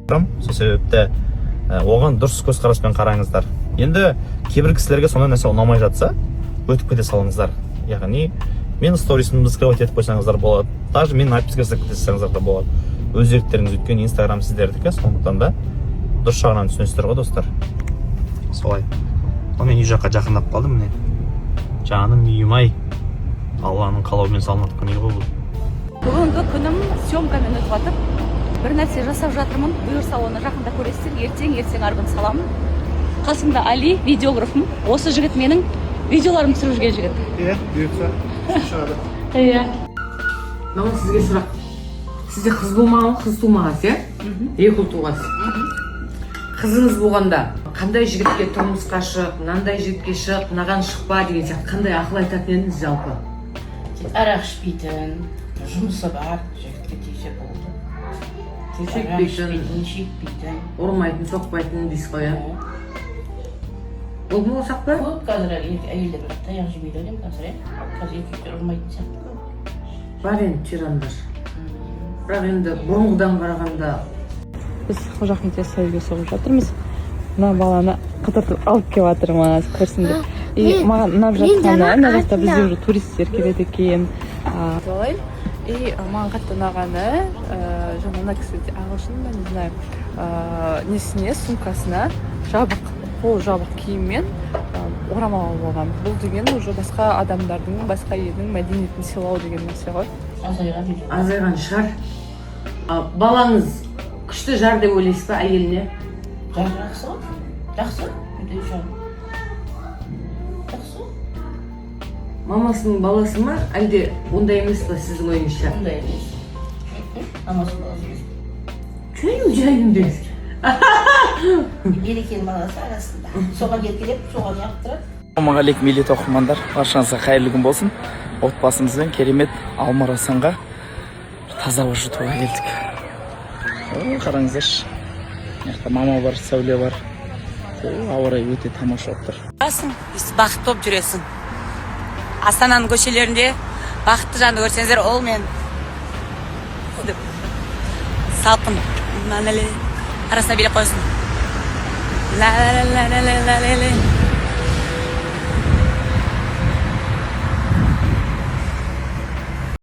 сол себепті оған дұрыс көзқараспен қараңыздар. Енді кейбір кісілерге сондай нәрсе ұнамай жатса, өтіп кете салыңыздар. Яғни мен сторисімді скроллать етіп қойсаңыздар болады, даже мен написке жазып кете салсаңыздар да болады. Өз еріктеріңіз, өйткені Инстаграм сіздердікі, сондықтан да дұрыс жағынан түсінесіздер ғой достар. Солай. Мен үй жаққа жақындап қалдым, міне. Жаным үйім-ай. Алланың қалауымен салынып жатқан үй ғой бұл. Бүгінгі күнім съемкамен өтіп жатыр. Бір нәрсе жасап жатырмын. Бұйырса оны жақында көресіздер. Ертең арбын саламын. Қасымда Али, видеографым. Осы жігіт менің видеоларымды түсіріп жүрген жігіт. Иә, бұйырса шығады. Иә. Маған сізге сұрақ. Сізде қыз болмаған, қыз тумағансыз, иә? Екі ұл туғансыз. Қызыңыз болғанда қандай жігітке тұрмысқа шық, мынандай жігітке шық, мынаған шықпа деген сияқты қандай ақыл айтатын едіңіз жалпы? Арақ ішпейтін, жұмысы бар, жігітке тисе болды. Шекпейтін, ұрмайтын, соқпайтын дейсіз ғой, иә? Болды ма осақ па? Көп қазір әйелдер таяқ жемейді ойлаймын қазір, қазір еркектер ұрмайтын сияқты көп. Бар енді тирандар. Бірақ енді бұрынғыдан қарағанда Біз Қожа Ахмет Яссауиге соғып жатырмыз. Мына баланы қыдыртып алып келіп жатырмыз, көрсіңдер. И маған ұнап жатқаны, мына жақта бізде уже туристер келеді екен. Солай. И маған қатты ұнағаны, жаңа мына кісі ағылшын, не знаю, несіне, сумкасына жабық, қол жабық киіммен орамал алып алған. Бұл деген уже басқа адамдардың, басқа елдің мәдениетін сыйлау деген нәрсе ғой. азайған шығар. Балаңыз күшті жар деп ойлайсыз ба әйеліне? Жақсы ғой, жақсы. Жақсы. Мамасының баласы ма, әлде ондай емес па сіздің ойыңызша? Ондай емес. Мамасының баласы емес. Жайым дейсіз. Берекенің баласы арасында. Соған еркелеп, соған яқтырады. Ассалаумағалейкум милли оқырмандар, баршаңызға қайырлы күн болсын. Отбасымызбен керемет Алмарасанға таза ауа жұтуға келдік. Қараңыздаршы. Мына мама бар, Сәуле бар. Ауа райы өте тамаша болып тұр. Бақытты болып жүресің. Астананың көшелерінде бақытты жанды көрсеңіздер, ол мен салқын арасына билеп қойсын.